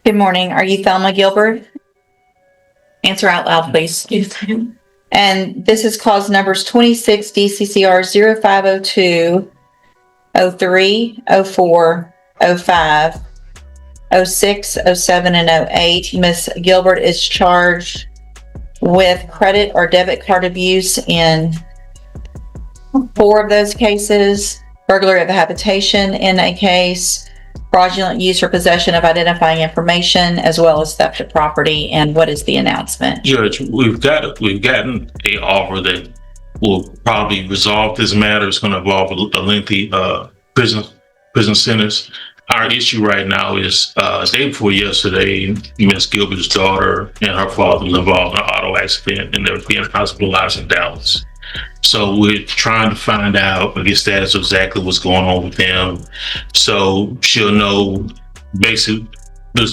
Good morning. Are you Thelma Gilbert? Answer out loud, please. And this is cause numbers 26 DCCR 0502, 03, 04, 05, 06, 07, and 08. Ms. Gilbert is charged with credit or debit card abuse in 4 of those cases, burglary of a habitation in a case, fraudulent use or possession of identifying information, as well as theft of property. And what is the announcement? Judge, we've gotten a offer that will probably resolve this matter. It's going to involve a lengthy prison sentence. Our issue right now is day before yesterday, Ms. Gilbert's daughter and her father were involved in an auto accident, and they're being hospitalized in Dallas. So we're trying to find out the status of exactly what's going on with them, so she'll know basically the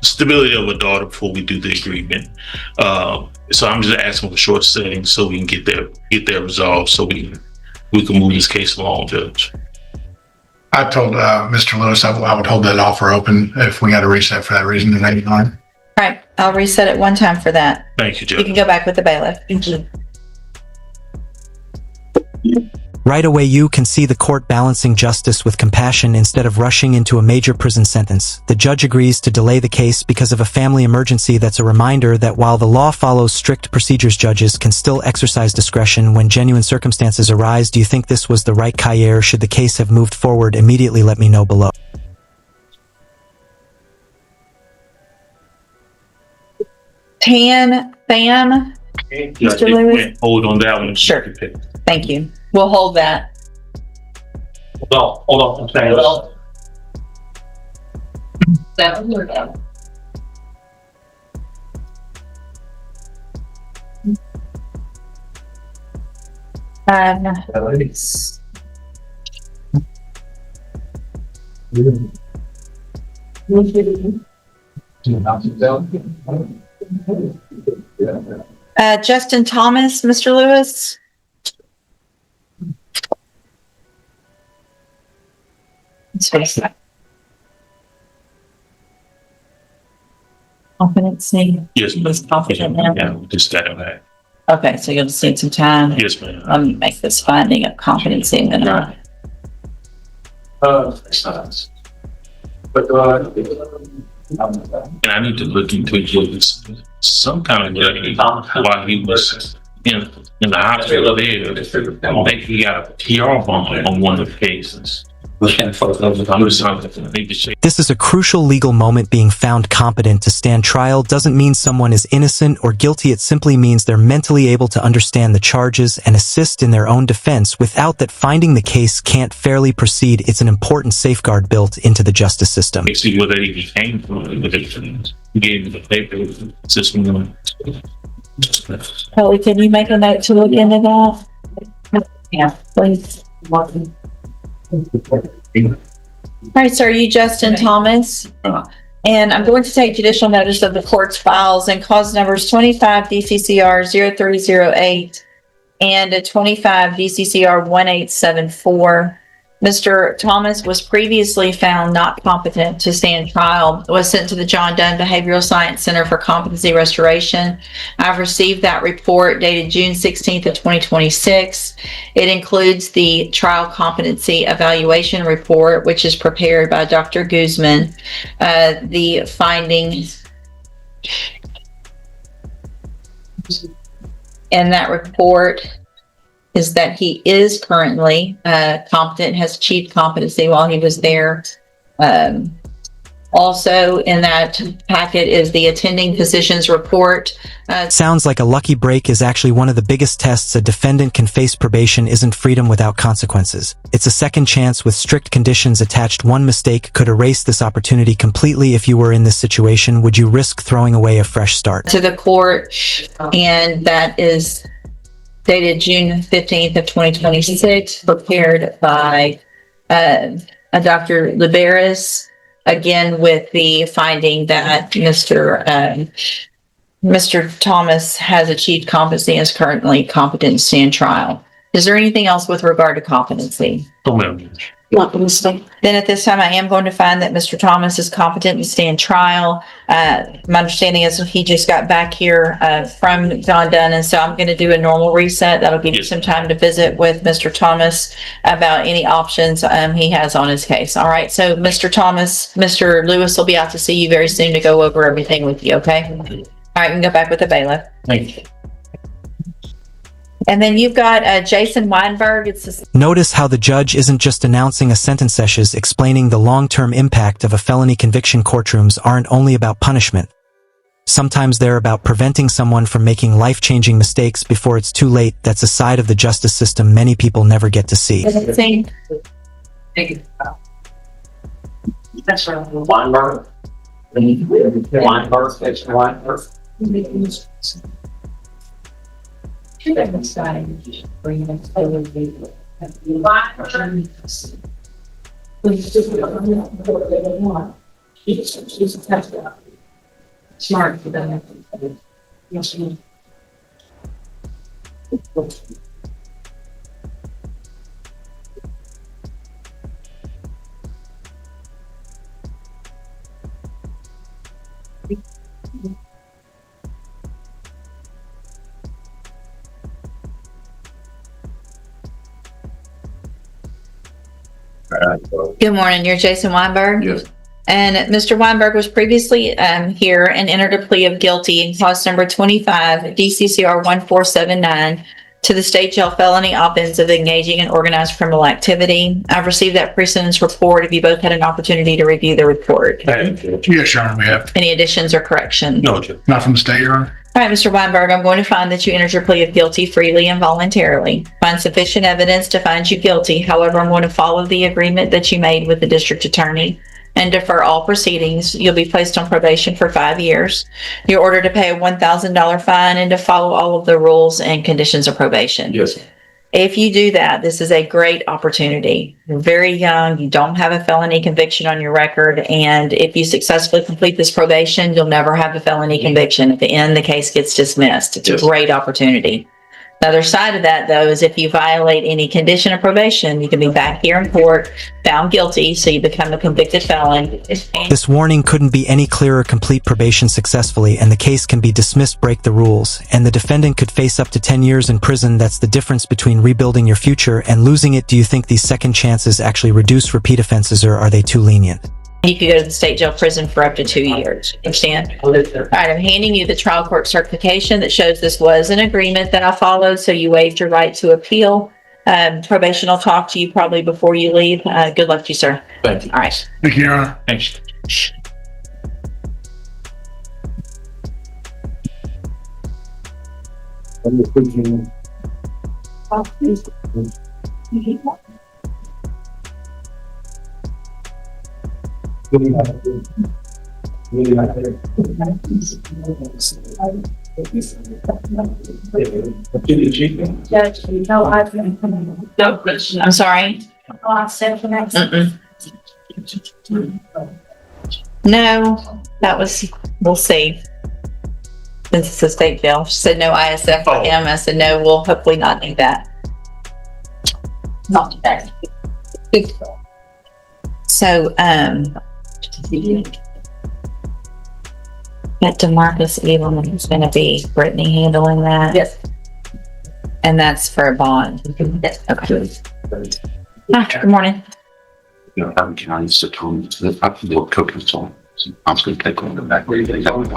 stability of her daughter before we do the agreement. So I'm just asking for a short setting so we can get that resolved, so we can move this case along, Judge. I told Mr. Lewis I would hold that offer open if we got to reset for that reason in 89. All right, I'll reset it one time for that. Thank you, Judge. You can go back with the bailiff. Thank you. Right away, you can see the court balancing justice with compassion instead of rushing into a major prison sentence. The judge agrees to delay the case because of a family emergency. That's a reminder that while the law follows strict procedures, judges can still exercise discretion when genuine circumstances arise. Do you think this was the right cahier? Should the case have moved forward immediately? Let me know below. Fan, Mr. Lewis? Hold on that one. Sure. Thank you. We'll hold that. Hold on. I'm saying Justin Thomas, Mr. Lewis? Competency. yes, ma'am. He's competent now. Yeah, we just got that. Okay, so you'll just need some time. Yes, ma'am. Let me make this finding of competency and then And I need to look into some kind of while he was in the hospital there. I think he got a PR bond on one of the cases. This is a crucial legal moment. Being found competent to stand trial doesn't mean someone is innocent or guilty. It simply means they're mentally able to understand the charges and assist in their own defense. Without that finding, the case can't fairly proceed. It's an important safeguard built into the justice system. See where he came from. He gave me the paper system. Kelly, can you make a note to look into that? Yeah, please. All right, sir, you Justin Thomas? And I'm going to take judicial notice of the court's files and cause numbers 25 DCCR 0308 and 25 DCCR 1874. Mr. Thomas was previously found not competent to stand trial, was sent to the John Dunn Behavioral Science Center for Competency Restoration. I've received that report dated June 16th of 2026. It includes the trial competency evaluation report, which is prepared by Dr. Guzman. The findings in that report is that he is currently competent, has achieved competency while he was there. Also in that packet is the attending physician's report. Sounds like a lucky break is actually one of the biggest tests a defendant can face. Probation isn't freedom without consequences. It's a second chance with strict conditions attached. One mistake could erase this opportunity completely. If you were in this situation, would you risk throwing away a fresh start? To the court, and that is dated June 15th of 2026, prepared by Dr. Liberis, again with the finding that Mr. Thomas has achieved competency and is currently competent to stand trial. Is there anything else with regard to competency? No, ma'am. Then at this time, I am going to find that Mr. Thomas is competent to stand trial. My understanding is he just got back here from John Dunn, and so I'm going to do a normal reset. That'll give you some time to visit with Mr. Thomas about any options he has on his case. All right, so Mr. Thomas, Mr. Lewis will be out to see you very soon to go over everything with you, okay? All right, we can go back with the bailiff. Thank you. And then you've got Jason Weinberg. Notice how the judge isn't just announcing a sentence sessions explaining the long-term impact of a felony conviction. Courtrooms aren't only about punishment. Sometimes they're about preventing someone from making life-changing mistakes before it's too late. That's a side of the justice system many people never get to see. Weinberg. Smart for that. Good morning. You're Jason Weinberg? Yes. And Mr. Weinberg was previously here and entered a plea of guilty in clause number 25, DCCR 1479, to the state jail felony offense of engaging in organized criminal activity. I've received that pre-sentence report. Have you both had an opportunity to review the report? Yes, Your Honor, we have. Any additions or corrections? No, Judge. Not from the state, Your Honor. All right, Mr. Weinberg, I'm going to find that you entered your plea of guilty freely and voluntarily. Find sufficient evidence to find you guilty. However, I'm going to follow the agreement that you made with the district attorney and defer all proceedings. You'll be placed on probation for 5 years. You're ordered to pay a $1,000 fine and to follow all of the rules and conditions of probation. Yes. If you do that, this is a great opportunity. You're very young. You don't have a felony conviction on your record. And if you successfully complete this probation, you'll never have a felony conviction. At the end, the case gets dismissed. It's a great opportunity. The other side of that, though, is if you violate any condition of probation, you can be back here in court, found guilty, so you become a convicted felon. This warning couldn't be any clearer. Complete probation successfully and the case can be dismissed. Break the rules and the defendant could face up to 10 years in prison. That's the difference between rebuilding your future and losing it. Do you think these second chances actually reduce repeat offenses, or are they too lenient? You could go to the state jail prison for up to 2 years. Understand? All right, I'm handing you the trial court certification that shows this was an agreement that I followed, so you waived your right to appeal. Probation will talk to you probably before you leave. Good luck to you, sir. Thank you. All right. Thank you, Your Honor. Thanks. I'm sorry. No, that was, we'll see. Since it's a state jail, she said no ISF for him. I said no, we'll hopefully not need that. Not today. So, that DeMarcus Evelyn is going to be Brittany handling that. Yes. And that's for a bond. Yes. Okay. Good morning. I'm county to come to the cooking song. I'm just going to take one back. I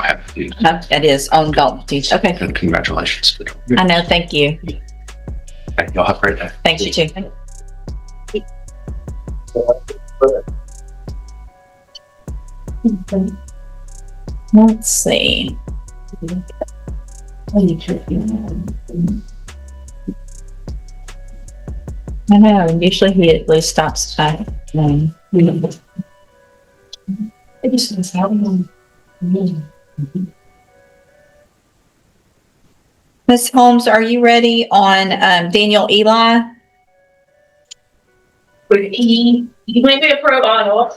have to do. It is on Dalton Teach. Okay. And congratulations. I know. Thank you. Okay, y'all have a great day. Thanks, you too. Let's see. I know, usually he at least stops by. Ms. Holmes, are you ready on Daniel Eli? You may be a pro on.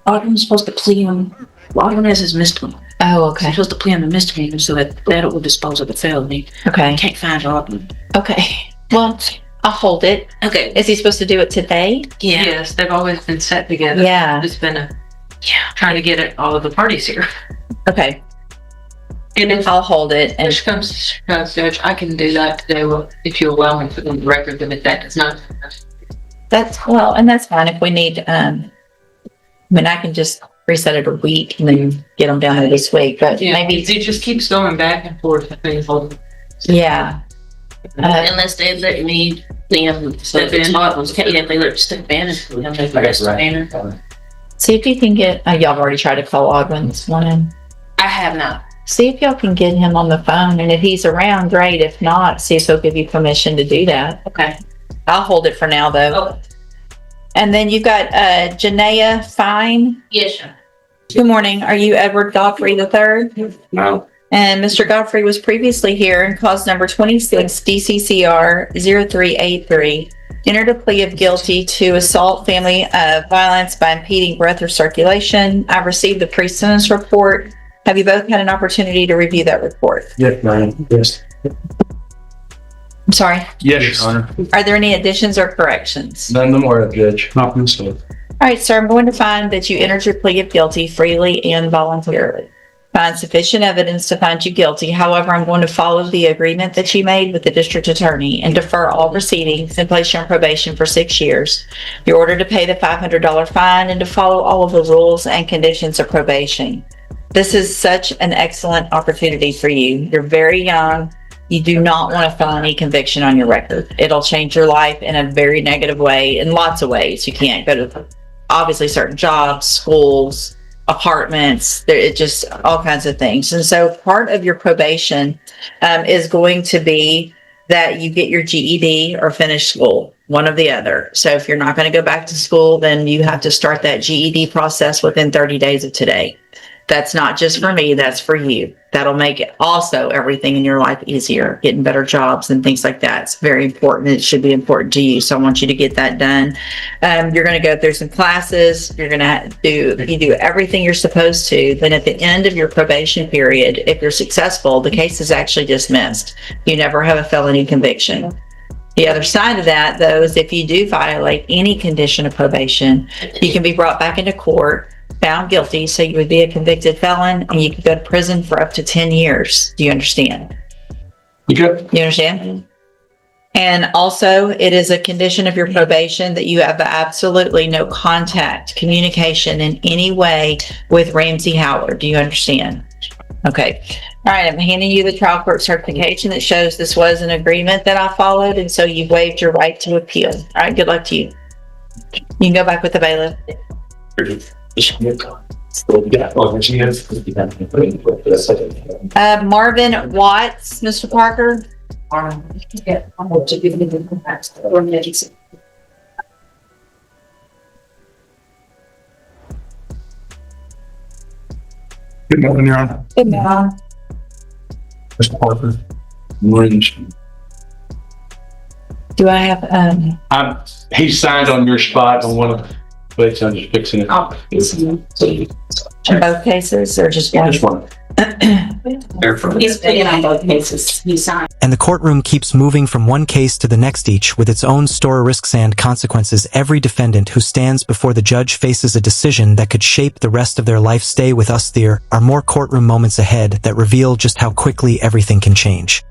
Ogden's supposed to plea on, Ogden has his misdemeanor. Oh, okay. He's supposed to plea on the misdemeanor so that will dispose of the felony. Okay. Can't find Ogden. Okay. Well, I'll hold it. Okay. Is he supposed to do it today? Yeah. Yes, they've always been set together. Yeah. It's been trying to get it, all of the parties here. Okay. And if I'll hold it. And push comes to shove, Judge, I can do that today, well, if you allow me to put on the record that that does not. and that's fine if we need, I mean, I can just reset it a week and then get them down there this week, but maybe. It just keeps going back and forth. I think. Yeah. Unless they let me, step in. If they let step in, See if you can get, y'all have already tried to call Ogden this morning. I have not. See if y'all can get him on the phone, and if he's around, great. If not, see if he'll give you permission to do that. Okay. I'll hold it for now, though. Okay. And then you've got Janaea Fine. Yes, sir. Good morning. Are you Edward Godfrey III? No. And Mr. Godfrey was previously here in cause number 26 DCCR 0383. Entered a plea of guilty to assault family violence by impeding breath or circulation. I've received the pre-sentence report. Have you both had an opportunity to review that report? Yes, ma'am. Yes. I'm sorry. Yes, Your Honor. Are there any additions or corrections? None the more, Judge. Nothing, so. All right, sir, I'm going to find that you entered your plea of guilty freely and voluntarily. Find sufficient evidence to find you guilty. However, I'm going to follow the agreement that you made with the district attorney and defer all proceedings and place you on probation for 6 years. You're ordered to pay the $500 fine and to follow all of the rules and conditions of probation. This is such an excellent opportunity for you. You're very young. You do not want a felony conviction on your record. It'll change your life in a very negative way, in lots of ways. You can't go to, obviously, certain jobs, schools, apartments, it just all kinds of things. And so part of your probation is going to be that you get your GED or finish school, one or the other. So if you're not going to go back to school, then you have to start that GED process within 30 days of today. That's not just for me, that's for you. That'll make it also everything in your life easier, getting better jobs and things like that. It's very important. It should be important to you. So I want you to get that done. You're going to go through some classes. You're going to do everything you're supposed to. Then at the end of your probation period, if you're successful, the case is actually dismissed. You never have a felony conviction. The other side of that, though, is if you do violate any condition of probation, you can be brought back into court, found guilty, so you would be a convicted felon, and you could go to prison for up to 10 years. Do you understand? You understand? And also, it is a condition of your probation that you have absolutely no contact, communication in any way with Ramsey Howard. Do you understand? Okay. All right. I'm handing you the trial court certification that shows this was an agreement that I followed, and so you waived your right to appeal. All right. Good luck to you. You can go back with the bailiff. Marvin Watts, Mr. Parker. Good morning, Your Honor. Good morning. Mr. Parker. Morning. Do I have, He signed on your spot on one of, but I'm just fixing it. in both cases or just one? Just one. He's paying on both cases. He signed. And the courtroom keeps moving from one case to the next, each with its own store of risks and consequences. Every defendant who stands before the judge faces a decision that could shape the rest of their life. Stay with us. There are more courtroom moments ahead that reveal just how quickly everything can change.